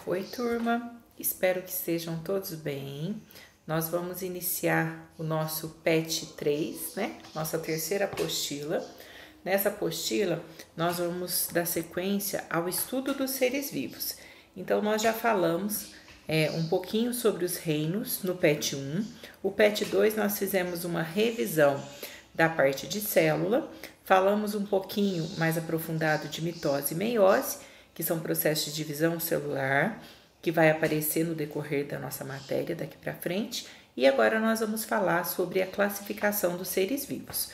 Oi, turma, espero que estejam todos bem. Nós vamos iniciar o nosso PET 3, né? Nossa terceira apostila. Nessa apostila, nós vamos dar sequência ao estudo dos seres vivos. Então, nós já falamos um pouquinho sobre os reinos no PET 1. O PET 2, nós fizemos uma revisão da parte de célula. Falamos um pouquinho mais aprofundado de mitose e meiose, que são processos de divisão celular, que vai aparecer no decorrer da nossa matéria daqui para frente. E agora nós vamos falar sobre a classificação dos seres vivos.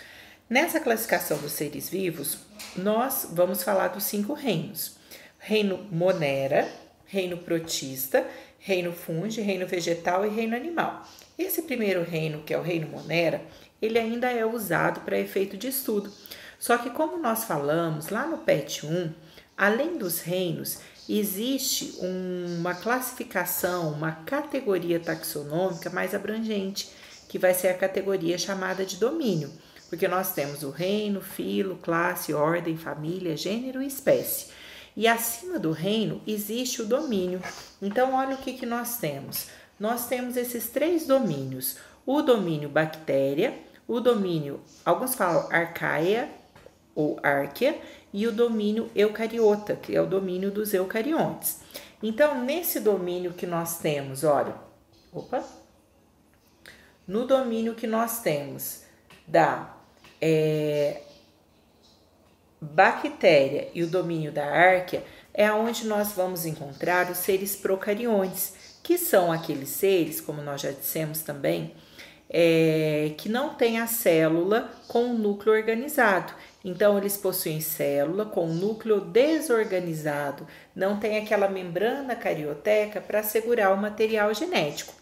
Nessa classificação dos seres vivos, nós vamos falar dos 5 reinos. Reino Monera, reino protista, reino fungi, reino vegetal e reino animal. Esse primeiro reino, que é o reino Monera, ele ainda é usado para efeito de estudo. Só que como nós falamos lá no PET 1, além dos reinos, existe uma classificação, uma categoria taxonômica mais abrangente, que vai ser a categoria chamada de domínio, porque nós temos o reino, filo, classe, ordem, família, gênero e espécie. E acima do reino existe o domínio. Então, olha o que nós temos. Nós temos esses 3 domínios. O domínio bactéria, o domínio, alguns falam arcaia ou árquea, e o domínio eucariota, que é o domínio dos eucariontes. Então, nesse domínio que nós temos, olha, no domínio que nós temos da bactéria e o domínio da árquea, é onde nós vamos encontrar os seres procariontes, que são aqueles seres, como nós já dissemos também, que não tem a célula com o núcleo organizado. Então, eles possuem célula com o núcleo desorganizado, não tem aquela membrana carioteca para segurar o material genético.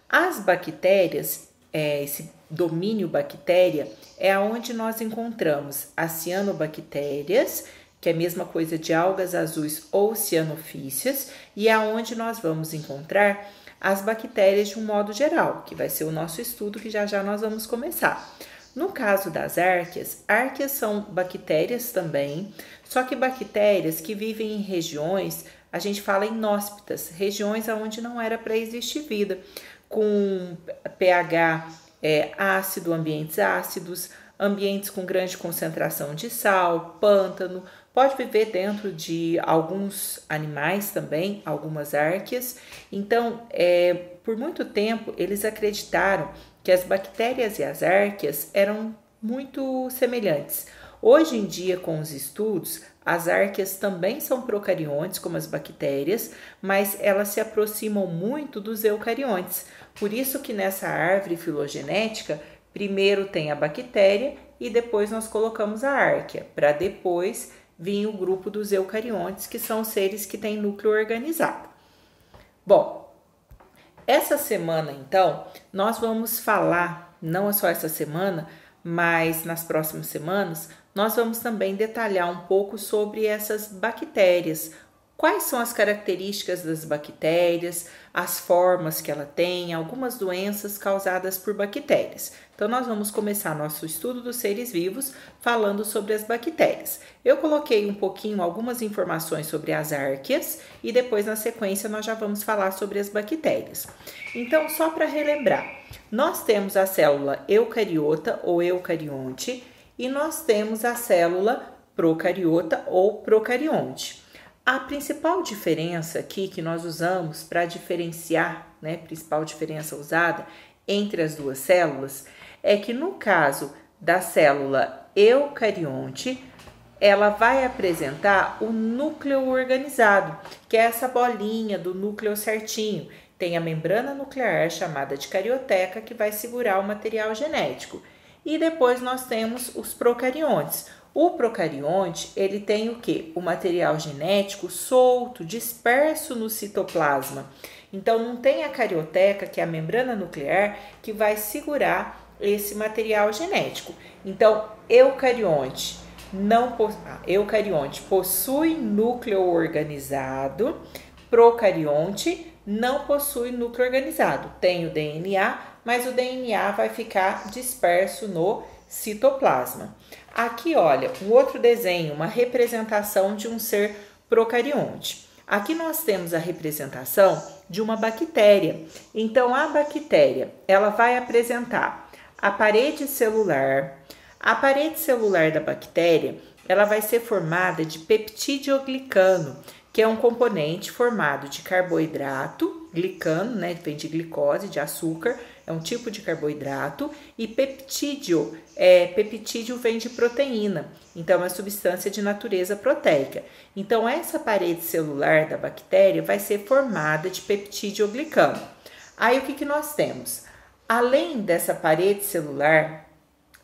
As bactérias, esse domínio bactéria, é onde nós encontramos as cianobactérias, que é a mesma coisa de algas azuis ou cianofícias, e é onde nós vamos encontrar as bactérias de um modo geral, que vai ser o nosso estudo que já nós vamos começar. No caso das árqueas são bactérias também, só que bactérias que vivem em regiões, a gente fala inóspitas, regiões onde não era para existir vida, com pH ácido, ambientes ácidos, ambientes com grande concentração de sal, pântano, pode viver dentro de alguns animais também, algumas árqueas. Então, por muito tempo, eles acreditaram que as bactérias e as árqueas eram muito semelhantes. Hoje em dia, com os estudos, as árqueas também são procariontes, como as bactérias, mas elas se aproximam muito dos eucariontes. Por isso que nessa árvore filogenética, primeiro tem a bactéria e depois nós colocamos a árquea, para depois vir o grupo dos eucariontes, que são seres que têm núcleo organizado. Bom, essa semana, então, nós vamos falar, não só essa semana, mas nas próximas semanas, nós vamos também detalhar um pouco sobre essas bactérias. Quais são as características das bactérias, as formas que ela tem, algumas doenças causadas por bactérias. Então, nós vamos começar nosso estudo dos seres vivos falando sobre as bactérias. Eu coloquei um pouquinho, algumas informações sobre as árqueas e depois, na sequência, nós já vamos falar sobre as bactérias. Então, só para relembrar, nós temos a célula eucariota ou eucarionte e nós temos a célula procariota ou procarionte. A principal diferença aqui que nós usamos para diferenciar, né, principal diferença usada entre as duas células, é que no caso da célula eucarionte, ela vai apresentar o núcleo organizado, que é essa bolinha do núcleo certinho. Tem a membrana nuclear chamada de carioteca que vai segurar o material genético. E depois nós temos os procariontes. O procarionte, ele tem o quê? O material genético solto, disperso no citoplasma. Então, não tem a carioteca, que é a membrana nuclear, que vai segurar esse material genético. Então, eucarionte possui núcleo organizado, procarionte não possui núcleo organizado. Tem o DNA, mas o DNA vai ficar disperso no citoplasma. Aqui, olha, um outro desenho, uma representação de um ser procarionte. Aqui nós temos a representação de uma bactéria. Então, a bactéria, ela vai apresentar a parede celular. A parede celular da bactéria, ela vai ser formada de peptidoglicano, que é um componente formado de carboidrato, glicano, né, vem de glicose, de açúcar, é um tipo de carboidrato, e peptídeo, peptídeo vem de proteína, então é uma substância de natureza proteica. Então, essa parede celular da bactéria vai ser formada de peptidoglicano. Aí, o que nós temos? Além dessa parede celular,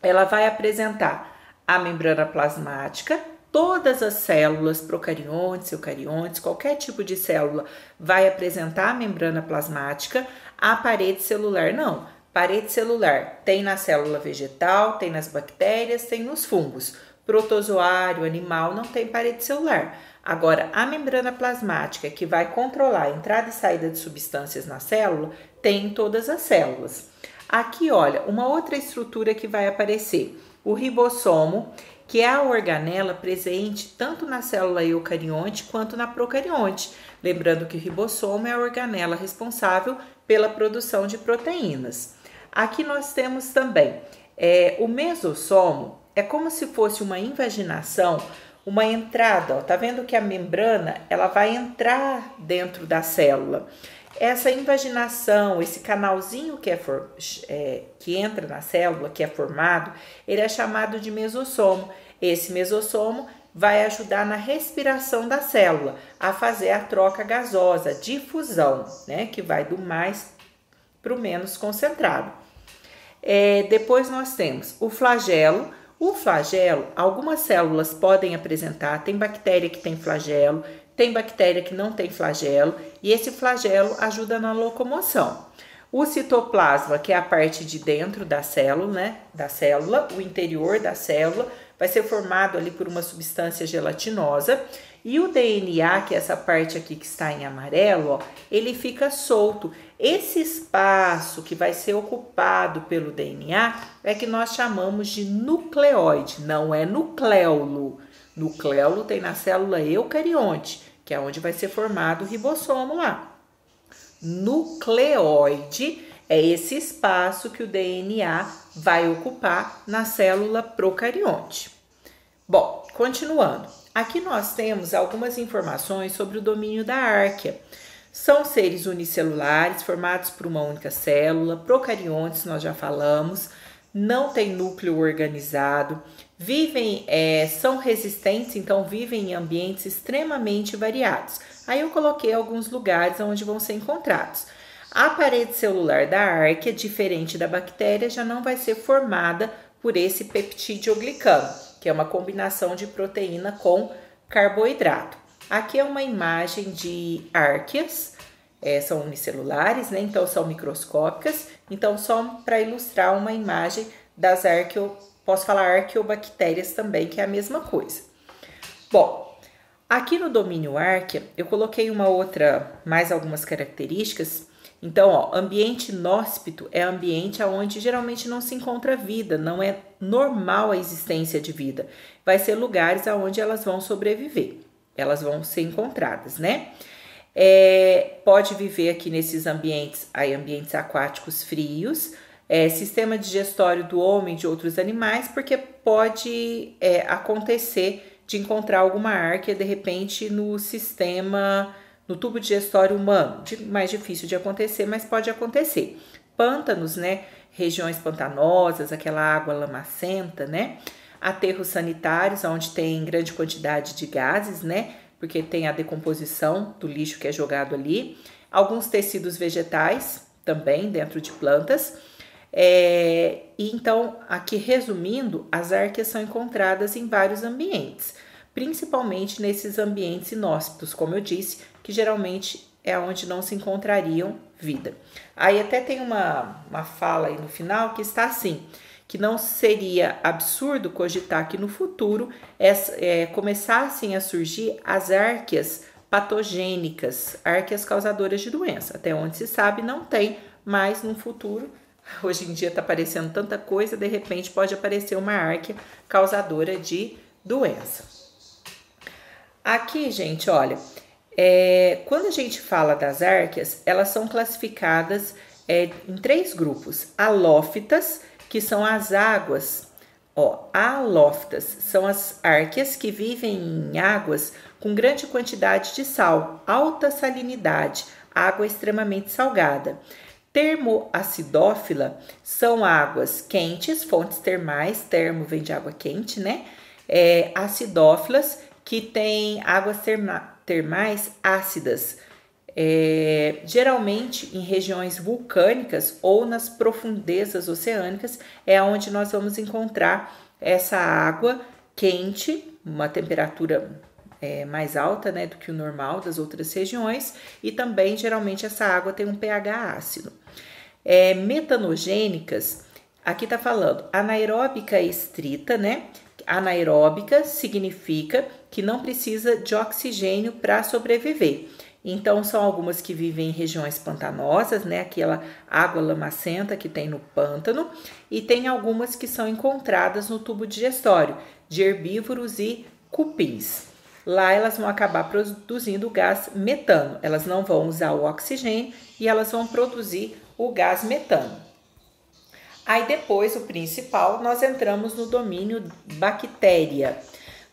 ela vai apresentar a membrana plasmática. Todas as células, procariontes, eucariontes, qualquer tipo de célula vai apresentar a membrana plasmática. A parede celular não. Parede celular tem na célula vegetal, tem nas bactérias, tem nos fungos. Protozoário, animal, não tem parede celular. Agora, a membrana plasmática, que vai controlar a entrada e saída de substâncias na célula, tem em todas as células. Aqui, olha, uma outra estrutura que vai aparecer. O ribossomo, que é a organela presente tanto na célula eucarionte quanto na procarionte. Lembrando que o ribossomo é a organela responsável pela produção de proteínas. Aqui nós temos também o mesossomo, é como se fosse uma invaginação, uma entrada, ó, tá vendo que a membrana ela vai entrar dentro da célula. Essa invaginação, esse canalzinho que entra na célula, que é formado, ele é chamado de mesossomo. Esse mesossomo vai ajudar na respiração da célula, a fazer a troca gasosa, difusão, né, que vai do mais para o menos concentrado. Depois nós temos o flagelo. O flagelo, algumas células podem apresentar, tem bactéria que tem flagelo, tem bactéria que não tem flagelo, e esse flagelo ajuda na locomoção. O citoplasma, que é a parte de dentro da célula, né, o interior da célula, vai ser formado ali por uma substância gelatinosa, e o DNA, que é essa parte aqui que está em amarelo, ó, ele fica solto. Esse espaço que vai ser ocupado pelo DNA é que nós chamamos de nucleóide, não é nucleolo. Nucleolo tem na célula eucarionte, que é onde vai ser formado o ribossomo lá. Nucleóide é esse espaço que o DNA vai ocupar na célula procarionte. Bom, continuando. Aqui nós temos algumas informações sobre o domínio da árquea. São seres unicelulares formados por uma única célula, procariontes, nós já falamos, não tem núcleo organizado, são resistentes, então vivem em ambientes extremamente variados. Aí eu coloquei alguns lugares onde vão ser encontrados. A parede celular da árquea, diferente da bactéria, já não vai ser formada por esse peptidoglicano, que é uma combinação de proteína com carboidrato. Aqui é uma imagem de árqueas, são unicelulares, né? Então são microscópicas. Então, só para ilustrar uma imagem das posso falar arqueobactérias também, que é a mesma coisa. Bom, aqui no domínio árquea, eu coloquei mais algumas características. Então, ó, ambiente inóspito é ambiente onde geralmente não se encontra vida, não é normal a existência de vida. Vai ser lugares onde elas vão sobreviver, elas vão ser encontradas, né? Pode viver aqui nesses ambientes, ambientes aquáticos frios, sistema digestório do homem e de outros animais, porque pode acontecer de encontrar alguma árquea, de repente, no tubo digestório humano. Mais difícil de acontecer, mas pode acontecer. Pântanos, né? Regiões pantanosas, aquela água lamacenta, né? Aterros sanitários, onde tem grande quantidade de gases, né? Porque tem a decomposição do lixo que é jogado ali. Alguns tecidos vegetais também dentro de plantas. E então, aqui resumindo, as árqueas são encontradas em vários ambientes, principalmente nesses ambientes inóspitos, como eu disse, que geralmente é onde não se encontrariam vida. Aí até tem uma fala aí no final que está assim, que não seria absurdo cogitar que no futuro começassem a surgir as árqueas patogênicas, árqueas causadoras de doença. Até onde se sabe não tem, mas no futuro, hoje em dia está aparecendo tanta coisa, de repente pode aparecer uma árquea causadora de doença. Aqui, gente, olha, Quando a gente fala das árqueas, elas são classificadas em 3 grupos. Halófitas, que são as águas. Halófitas são as árqueas que vivem em águas com grande quantidade de sal, alta salinidade, água extremamente salgada. Termoacidófila são águas quentes, fontes termais, termo vem de água quente, né? Acidófilas, que têm águas termais ácidas, geralmente em regiões vulcânicas ou nas profundezas oceânicas, é onde nós vamos encontrar essa água quente, uma temperatura mais alta, né, do que o normal das outras regiões, e também geralmente essa água tem um pH ácido. Metanogênicas, aqui tá falando anaeróbica estrita, né? Anaeróbica significa que não precisa de oxigênio para sobreviver. Então, são algumas que vivem em regiões pantanosas, né? Aquela água lamacenta que tem no pântano. E tem algumas que são encontradas no tubo digestório, de herbívoros e cupins. Lá elas vão acabar produzindo o gás metano. Elas não vão usar o oxigênio e elas vão produzir o gás metano. Aí depois, o principal, nós entramos no domínio bactéria.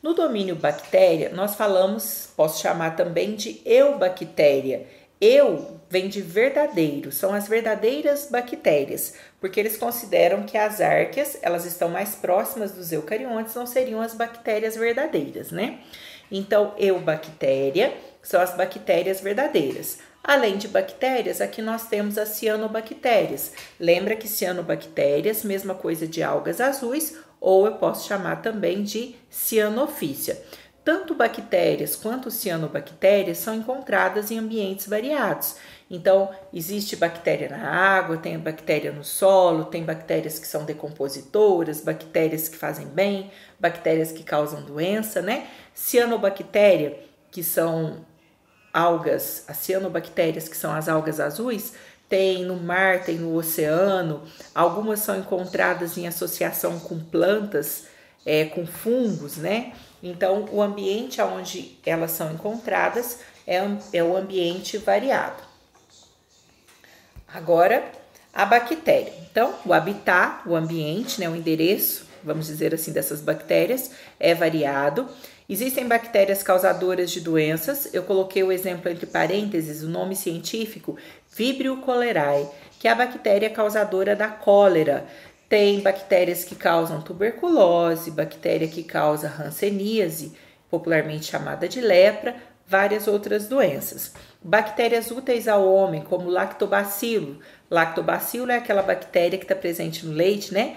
No domínio bactéria, nós falamos, posso chamar também de eubactéria. Eu vem de verdadeiro, são as verdadeiras bactérias, porque eles consideram que as árqueas, elas estão mais próximas dos eucariontes, não seriam as bactérias verdadeiras, né? Então, eubactéria são as bactérias verdadeiras. Além de bactérias, aqui nós temos as cianobactérias. Lembra que cianobactérias, mesma coisa de algas azuis, ou eu posso chamar também de cianofícia. Tanto bactérias quanto cianobactérias são encontradas em ambientes variados. Então, existe bactéria na água, tem bactéria no solo, tem bactérias que são decompositoras, bactérias que fazem bem, bactérias que causam doença, né? Cianobactéria, que são algas, as cianobactérias, que são as algas azuis, tem no mar, tem no oceano, algumas são encontradas em associação com plantas, com fungos, né? Então, o ambiente onde elas são encontradas é o ambiente variado. Agora, a bactéria. Então, o habitat, o ambiente, né, o endereço, vamos dizer assim, dessas bactérias é variado. Existem bactérias causadoras de doenças. Eu coloquei o exemplo entre parênteses, o nome científico, Vibrio cholerae, que é a bactéria causadora da cólera. Tem bactérias que causam tuberculose, bactéria que causa hanseníase, popularmente chamada de lepra, várias outras doenças. Bactérias úteis ao homem, como lactobacilo. Lactobacilo é aquela bactéria que está presente no leite, né?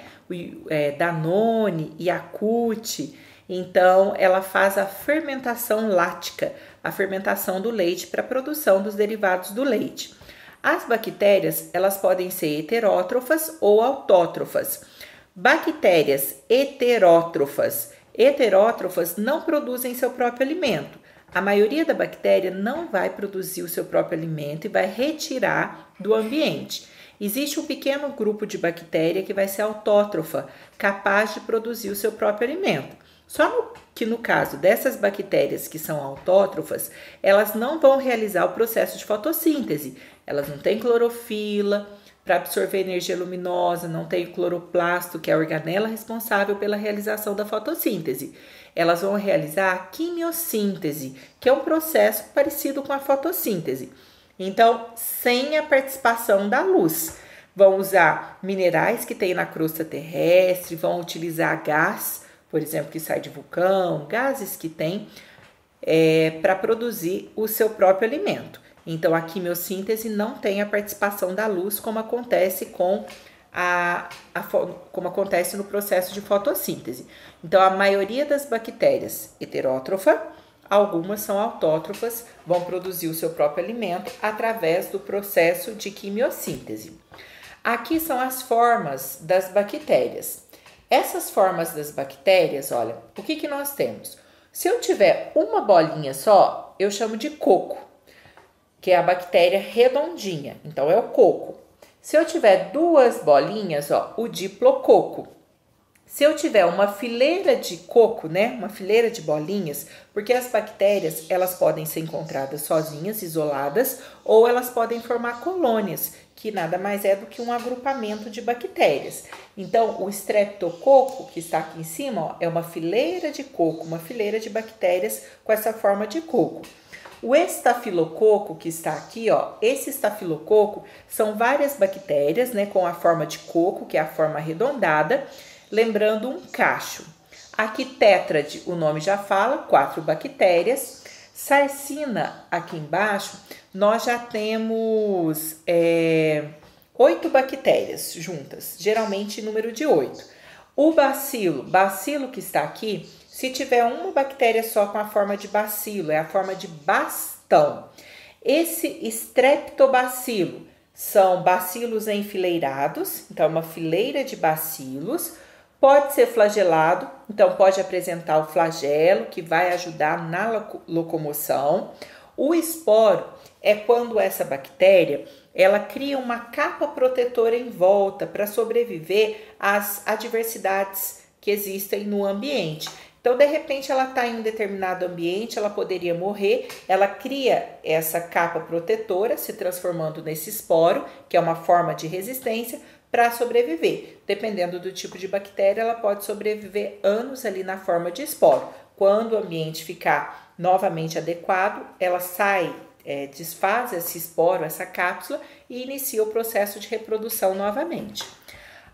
Danone, Yakult. Então, ela faz a fermentação láctica, a fermentação do leite para a produção dos derivados do leite. As bactérias, elas podem ser heterótrofas ou autótrofas. Bactérias heterótrofas. Heterótrofas não produzem seu próprio alimento. A maioria da bactéria não vai produzir o seu próprio alimento e vai retirar do ambiente. Existe um pequeno grupo de bactéria que vai ser autótrofa, capaz de produzir o seu próprio alimento. Só que no caso dessas bactérias que são autótrofas, elas não vão realizar o processo de fotossíntese. Elas não têm clorofila para absorver energia luminosa, não tem cloroplasto, que é a organela responsável pela realização da fotossíntese. Elas vão realizar a quimiossíntese, que é um processo parecido com a fotossíntese. Então, sem a participação da luz. Vão usar minerais que tem na crosta terrestre, vão utilizar gás, por exemplo, que sai de vulcão, gases que tem para produzir o seu próprio alimento. Então, a quimiossíntese não tem a participação da luz, como acontece como acontece no processo de fotossíntese. Então, a maioria das bactérias heterótrofa, algumas são autótrofas, vão produzir o seu próprio alimento através do processo de quimiossíntese. Aqui são as formas das bactérias. Essas formas das bactérias, olha, o que nós temos? Se eu tiver uma bolinha só, eu chamo de coco, que é a bactéria redondinha, então é o coco. Se eu tiver duas bolinhas, ó, o diplococo. Se eu tiver uma fileira de coco, né, uma fileira de bolinhas, porque as bactérias, elas podem ser encontradas sozinhas, isoladas, ou elas podem formar colônias, que nada mais é do que um agrupamento de bactérias. Então, o streptococo, que está aqui em cima, ó, é uma fileira de coco, uma fileira de bactérias com essa forma de coco. O estafilococo, que está aqui, ó, esse estafilococo são várias bactérias, né, com a forma de coco, que é a forma arredondada, lembrando um cacho. Aqui tétrade, o nome já fala, 4 bactérias. Sarcina, aqui embaixo, nós já temos 8 bactérias juntas, geralmente número de 8. O bacilo que está aqui, se tiver uma bactéria só com a forma de bacilo, é a forma de bastão. Esse streptobacilo são bacilos enfileirados, então uma fileira de bacilos. Pode ser flagelado, então pode apresentar o flagelo, que vai ajudar na locomoção. O esporo é quando essa bactéria, ela cria uma capa protetora em volta para sobreviver às adversidades que existem no ambiente. Então, de repente, ela está em um determinado ambiente, ela poderia morrer, ela cria essa capa protetora, se transformando nesse esporo, que é uma forma de resistência, para sobreviver. Dependendo do tipo de bactéria, ela pode sobreviver anos ali na forma de esporo. Quando o ambiente ficar novamente adequado, ela sai, desfaz esse esporo, essa cápsula, e inicia o processo de reprodução novamente.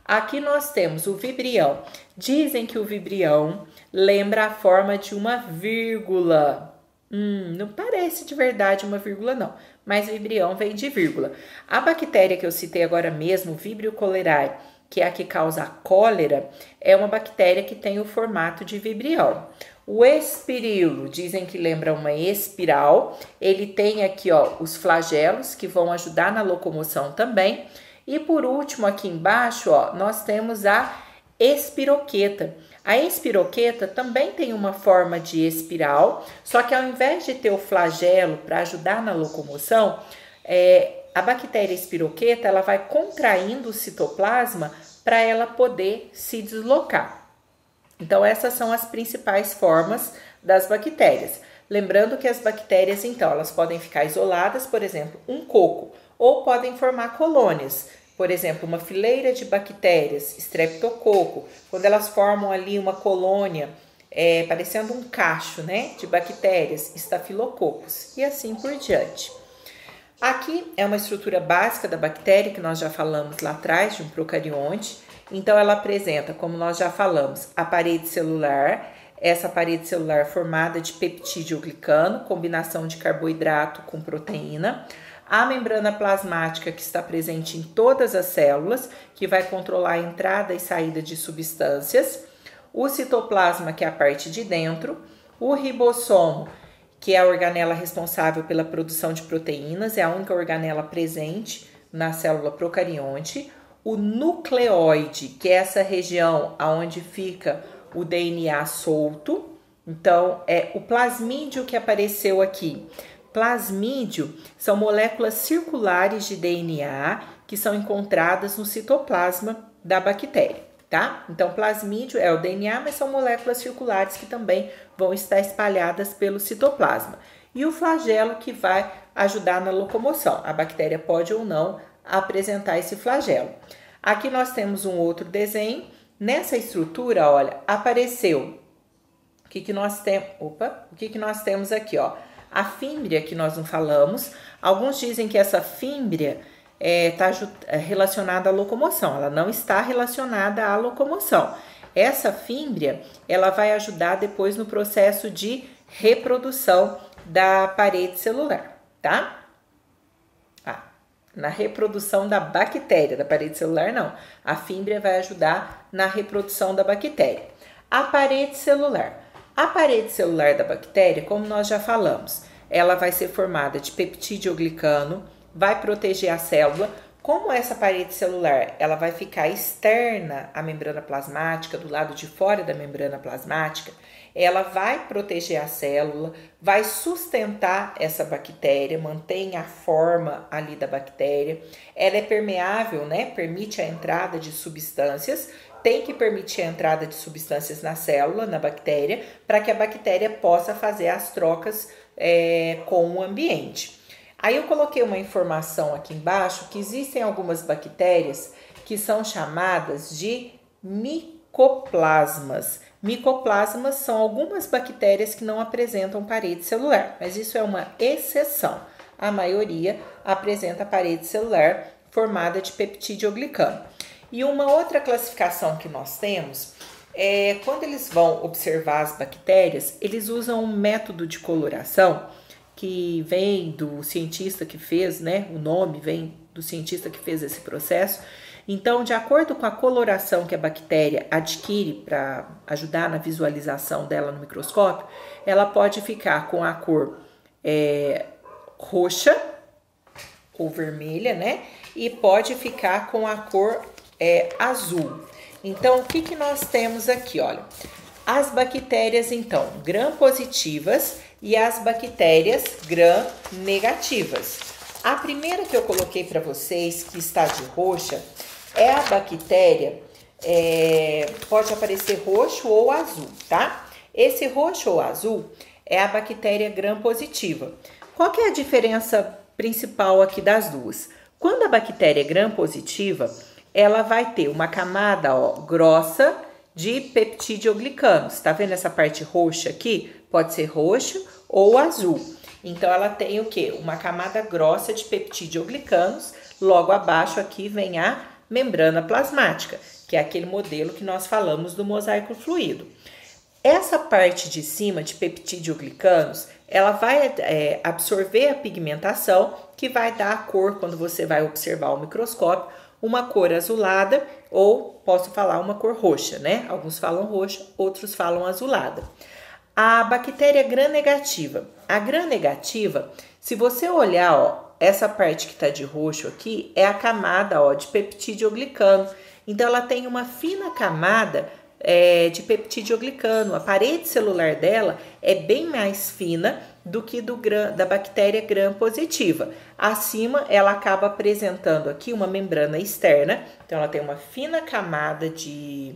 Aqui nós temos o vibrião. Dizem que o vibrião lembra a forma de uma vírgula. Não parece de verdade uma vírgula não, mas vibrião vem de vírgula. A bactéria que eu citei agora mesmo, Vibrio cholerae, que é a que causa a cólera, é uma bactéria que tem o formato de vibrião. O espirilo, dizem que lembra uma espiral, ele tem aqui, ó, os flagelos que vão ajudar na locomoção também. E por último, aqui embaixo, ó, nós temos a espiroqueta. A espiroqueta também tem uma forma de espiral, só que ao invés de ter o flagelo para ajudar na locomoção, a bactéria espiroqueta ela vai contraindo o citoplasma para ela poder se deslocar. Então, essas são as principais formas das bactérias. Lembrando que as bactérias, então, elas podem ficar isoladas, por exemplo, um coco, ou podem formar colônias. Por exemplo, uma fileira de bactérias, streptococo, quando elas formam ali uma colônia, parecendo um cacho, né, de bactérias, estafilococos, e assim por diante. Aqui é uma estrutura básica da bactéria, que nós já falamos lá atrás, de um procarionte. Então, ela apresenta, como nós já falamos, a parede celular, essa parede celular formada de peptídeo glicano, combinação de carboidrato com proteína. A membrana plasmática, que está presente em todas as células, que vai controlar a entrada e saída de substâncias. O citoplasma, que é a parte de dentro. O ribossomo, que é a organela responsável pela produção de proteínas, é a única organela presente na célula procarionte. O nucleoide, que é essa região onde fica o DNA solto. Então, é o plasmídio que apareceu aqui. Plasmídio são moléculas circulares de DNA que são encontradas no citoplasma da bactéria, tá? Então, plasmídio é o DNA, mas são moléculas circulares que também vão estar espalhadas pelo citoplasma. E o flagelo que vai ajudar na locomoção. A bactéria pode ou não apresentar esse flagelo. Aqui nós temos um outro desenho. Nessa estrutura, olha, apareceu. O que nós temos? Opa, o que nós temos aqui, ó? A fímbria que nós não falamos. Alguns dizem que essa fímbria está relacionada à locomoção. Ela não está relacionada à locomoção. Essa fímbria, ela vai ajudar depois no processo de reprodução da parede celular, tá? Na reprodução da bactéria, da parede celular não. A fímbria vai ajudar na reprodução da bactéria. A parede celular. A parede celular da bactéria, como nós já falamos, ela vai ser formada de peptídeo glicano, vai proteger a célula. Como essa parede celular, ela vai ficar externa à membrana plasmática, do lado de fora da membrana plasmática, ela vai proteger a célula, vai sustentar essa bactéria, mantém a forma ali da bactéria. Ela é permeável, né? Permite a entrada de substâncias. tem que permitir a entrada de substâncias na célula, na bactéria, para que a bactéria possa fazer as trocas com o ambiente. Aí eu coloquei uma informação aqui embaixo que existem algumas bactérias que são chamadas de micoplasmas. Micoplasmas são algumas bactérias que não apresentam parede celular, mas isso é uma exceção. A maioria apresenta parede celular formada de peptidoglicano. E uma outra classificação que nós temos é quando eles vão observar as bactérias, eles usam um método de coloração que vem do cientista que fez, né? O nome vem do cientista que fez esse processo. Então, de acordo com a coloração que a bactéria adquire para ajudar na visualização dela no microscópio, ela pode ficar com a cor roxa ou vermelha, né? E pode ficar com a cor azul. Então, o que nós temos aqui? Olha, as bactérias, então, gram-positivas e as bactérias gram-negativas. A primeira que eu coloquei para vocês, que está de roxa, é a bactéria, pode aparecer roxo ou azul, tá? Esse roxo ou azul é a bactéria gram-positiva. Qual que é a diferença principal aqui das duas? Quando a bactéria é gram-positiva, ela vai ter uma camada grossa de peptidoglicanos. Tá vendo essa parte roxa aqui? Pode ser roxo ou azul. Então, ela tem o quê? Uma camada grossa de peptidoglicanos. Logo abaixo aqui vem a membrana plasmática, que é aquele modelo que nós falamos do mosaico fluido. Essa parte de cima de peptidoglicanos, ela vai absorver a pigmentação, que vai dar a cor, quando você vai observar o microscópio, uma cor azulada ou, posso falar, uma cor roxa, né? Alguns falam roxa, outros falam azulada. A bactéria gram-negativa. A gram-negativa, se você olhar, essa parte que está de roxo aqui, é a camada de peptidoglicano. Então, ela tem uma fina camada de peptidoglicano. A parede celular dela é bem mais fina do que da bactéria gram-positiva. Acima, ela acaba apresentando aqui uma membrana externa. Então, ela tem uma fina camada de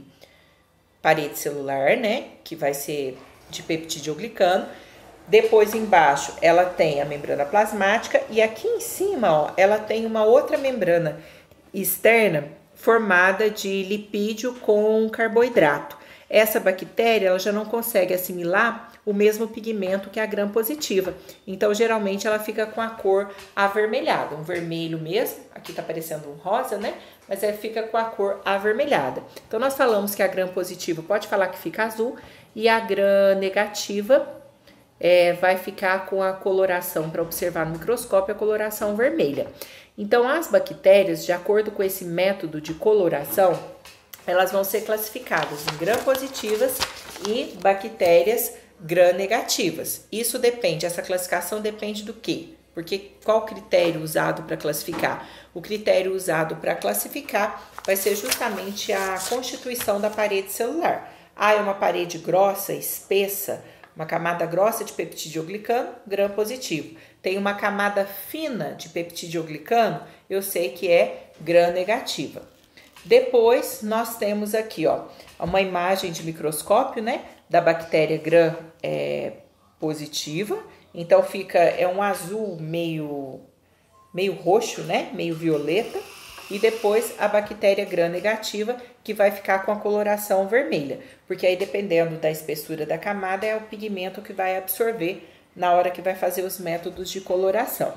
parede celular, né? Que vai ser de peptidoglicano. Depois, embaixo, ela tem a membrana plasmática. E aqui em cima, ela tem uma outra membrana externa formada de lipídio com carboidrato. Essa bactéria, ela já não consegue assimilar o mesmo pigmento que a gram-positiva. Então, geralmente, ela fica com a cor avermelhada, um vermelho mesmo. Aqui tá parecendo um rosa, né? Mas fica com a cor avermelhada. Então, nós falamos que a gram-positiva pode falar que fica azul e a gram-negativa vai ficar com a coloração, para observar no microscópio, a coloração vermelha. Então, as bactérias, de acordo com esse método de coloração, elas vão ser classificadas em gram-positivas e bactérias gram-negativas. Isso depende, essa classificação depende do quê? Porque qual critério usado para classificar? O critério usado para classificar vai ser justamente a constituição da parede celular. É uma parede grossa, espessa, uma camada grossa de peptidoglicano, gram-positivo. Tem uma camada fina de peptidoglicano, eu sei que é gram-negativa. Depois, nós temos aqui, uma imagem de microscópio, né, da bactéria gram-positiva. Então, é um azul meio roxo, né, meio violeta. E depois, a bactéria gram-negativa, que vai ficar com a coloração vermelha. Porque aí, dependendo da espessura da camada, é o pigmento que vai absorver na hora que vai fazer os métodos de coloração.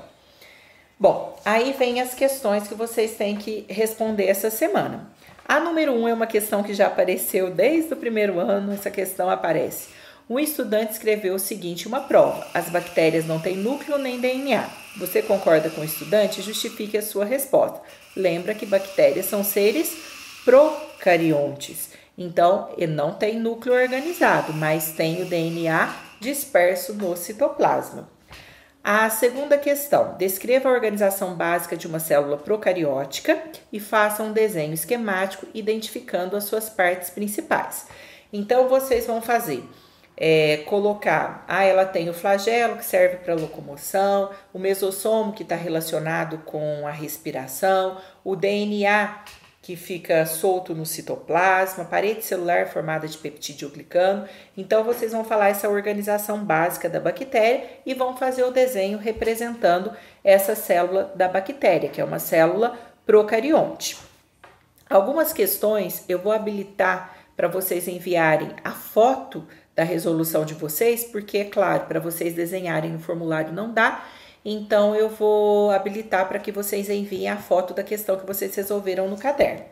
Bom, aí vem as questões que vocês têm que responder essa semana. A número 1 é uma questão que já apareceu desde o primeiro ano, essa questão aparece. Um estudante escreveu o seguinte, uma prova. As bactérias não têm núcleo nem DNA. Você concorda com o estudante? Justifique a sua resposta. Lembra que bactérias são seres procariontes. Então, ele não tem núcleo organizado, mas tem o DNA disperso no citoplasma. A segunda questão, descreva a organização básica de uma célula procariótica e faça um desenho esquemático identificando as suas partes principais. Então, vocês vão fazer, colocar, ela tem o flagelo que serve para locomoção, o mesossomo que está relacionado com a respiração, o DNA que fica solto no citoplasma, parede celular formada de peptidoglicano. Então, vocês vão falar essa organização básica da bactéria e vão fazer o desenho representando essa célula da bactéria, que é uma célula procarionte. Algumas questões eu vou habilitar para vocês enviarem a foto da resolução de vocês, porque, é claro, para vocês desenharem no formulário não dá. Então, eu vou habilitar para que vocês enviem a foto da questão que vocês resolveram no caderno.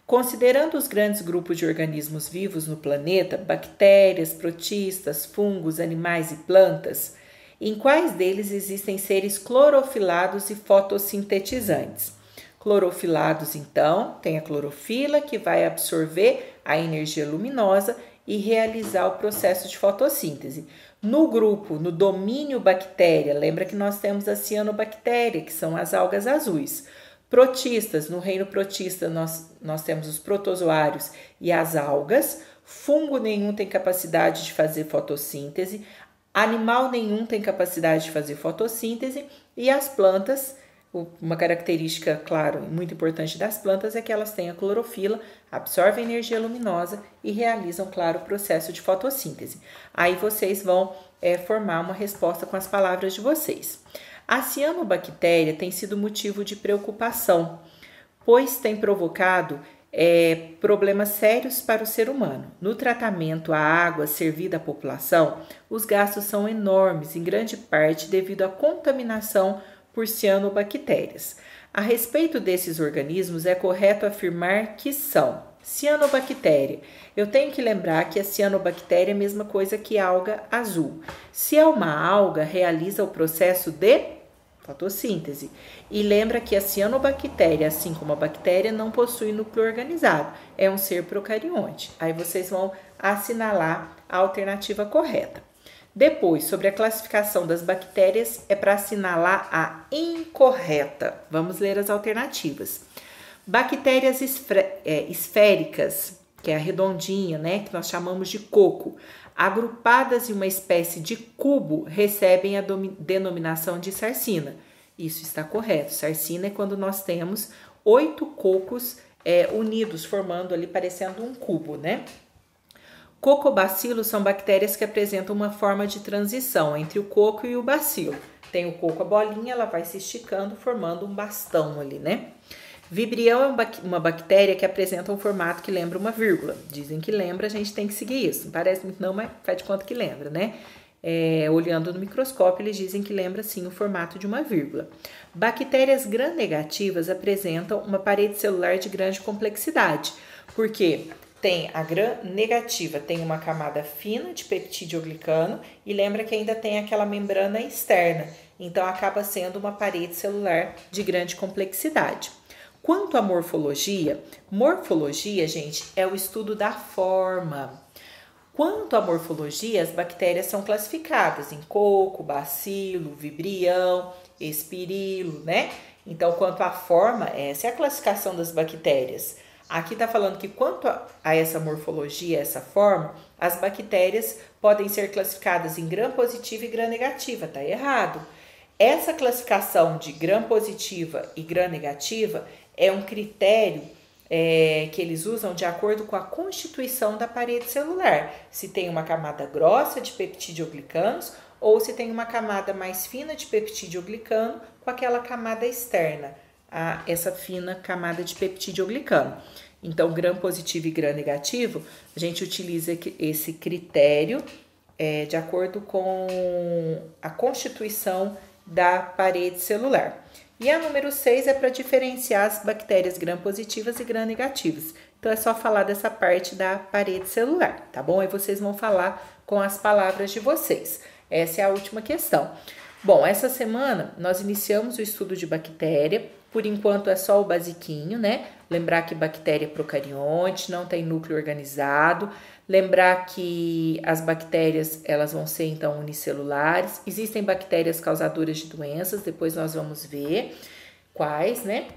Considerando os grandes grupos de organismos vivos no planeta, bactérias, protistas, fungos, animais e plantas, em quais deles existem seres clorofilados e fotossintetizantes? Clorofilados, então, tem a clorofila, que vai absorver a energia luminosa e realizar o processo de fotossíntese. No grupo, no domínio bactéria, lembra que nós temos a cianobactéria, que são as algas azuis. Protistas, no reino protista, nós temos os protozoários e as algas. Fungo nenhum tem capacidade de fazer fotossíntese. Animal nenhum tem capacidade de fazer fotossíntese. E as plantas, uma característica, claro, muito importante das plantas é que elas têm a clorofila, absorvem energia luminosa e realizam, claro, o processo de fotossíntese. Aí vocês vão formar uma resposta com as palavras de vocês. A cianobactéria tem sido motivo de preocupação, pois tem provocado problemas sérios para o ser humano. No tratamento à água servida à população, os gastos são enormes, em grande parte devido à contaminação por cianobactérias. A respeito desses organismos, é correto afirmar que são cianobactéria. Eu tenho que lembrar que a cianobactéria é a mesma coisa que alga azul. Se é uma alga, realiza o processo de fotossíntese. E lembra que a cianobactéria, assim como a bactéria, não possui núcleo organizado. É um ser procarionte. Aí vocês vão assinalar a alternativa correta. Depois, sobre a classificação das bactérias, é para assinalar a incorreta. Vamos ler as alternativas. Bactérias esféricas, que é a redondinha, né, que nós chamamos de coco, agrupadas em uma espécie de cubo, recebem a denominação de sarcina. Isso está correto. Sarcina é quando nós temos 8 cocos unidos, formando ali, parecendo um cubo, né? Cocobacilos são bactérias que apresentam uma forma de transição entre o coco e o bacilo. Tem o coco, a bolinha, ela vai se esticando, formando um bastão ali, né? Vibrião é uma bactéria que apresenta um formato que lembra uma vírgula. Dizem que lembra, a gente tem que seguir isso. Não parece muito não, mas faz de conta que lembra, né? Olhando no microscópio, eles dizem que lembra sim o formato de uma vírgula. Bactérias gram-negativas apresentam uma parede celular de grande complexidade, porque tem a gram-negativa, tem uma camada fina de peptidoglicano e lembra que ainda tem aquela membrana externa, então acaba sendo uma parede celular de grande complexidade. Quanto à morfologia, gente, é o estudo da forma. Quanto à morfologia, as bactérias são classificadas em coco, bacilo, vibrião, espirilo, né? Então, quanto à forma, essa é a classificação das bactérias. Aqui está falando que quanto a essa morfologia, essa forma, as bactérias podem ser classificadas em gram-positiva e gram-negativa, tá errado. Essa classificação de gram-positiva e gram-negativa é um critério que eles usam de acordo com a constituição da parede celular. Se tem uma camada grossa de peptidoglicanos ou se tem uma camada mais fina de peptidoglicano com aquela camada externa, essa fina camada de peptidoglicano. Então, gram positivo e gram negativo, a gente utiliza esse critério de acordo com a constituição da parede celular. E a número 6 é para diferenciar as bactérias gram-positivas e gram-negativas. Então, é só falar dessa parte da parede celular, tá bom? Aí vocês vão falar com as palavras de vocês. Essa é a última questão. Bom, essa semana nós iniciamos o estudo de bactéria. Por enquanto é só o basiquinho, né? Lembrar que bactéria é procarionte, não tem núcleo organizado. Lembrar que as bactérias, elas vão ser, então, unicelulares. Existem bactérias causadoras de doenças, depois nós vamos ver quais, né?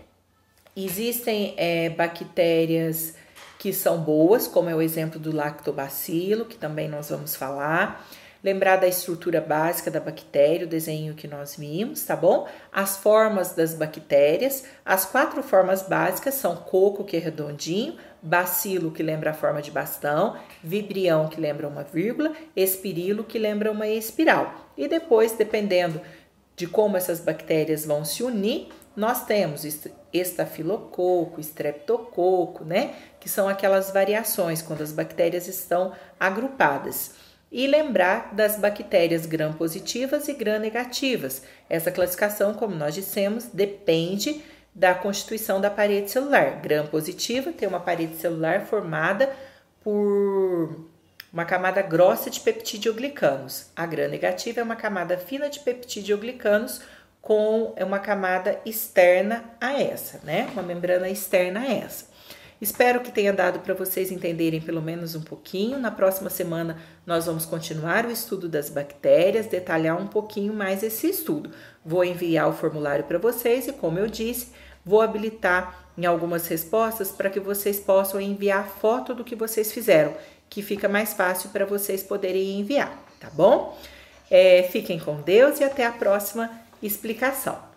Existem bactérias que são boas, como é o exemplo do lactobacilo, que também nós vamos falar. lembrar da estrutura básica da bactéria, o desenho que nós vimos, tá bom? As formas das bactérias, as 4 formas básicas são coco, que é redondinho, bacilo, que lembra a forma de bastão, vibrião, que lembra uma vírgula, espirilo, que lembra uma espiral. E depois, dependendo de como essas bactérias vão se unir, nós temos estafilococo, streptococo, né? Que são aquelas variações quando as bactérias estão agrupadas. E lembrar das bactérias gram-positivas e gram-negativas. Essa classificação, como nós dissemos, depende da constituição da parede celular. Gram-positiva tem uma parede celular formada por uma camada grossa de peptidioglicanos. A gram-negativa é uma camada fina de peptidioglicanos com uma camada externa a essa, né? Uma membrana externa a essa. Espero que tenha dado para vocês entenderem pelo menos um pouquinho. Na próxima semana nós vamos continuar o estudo das bactérias, detalhar um pouquinho mais esse estudo. Vou enviar o formulário para vocês e, como eu disse, vou habilitar em algumas respostas para que vocês possam enviar foto do que vocês fizeram, que fica mais fácil para vocês poderem enviar, tá bom? Fiquem com Deus e até a próxima explicação.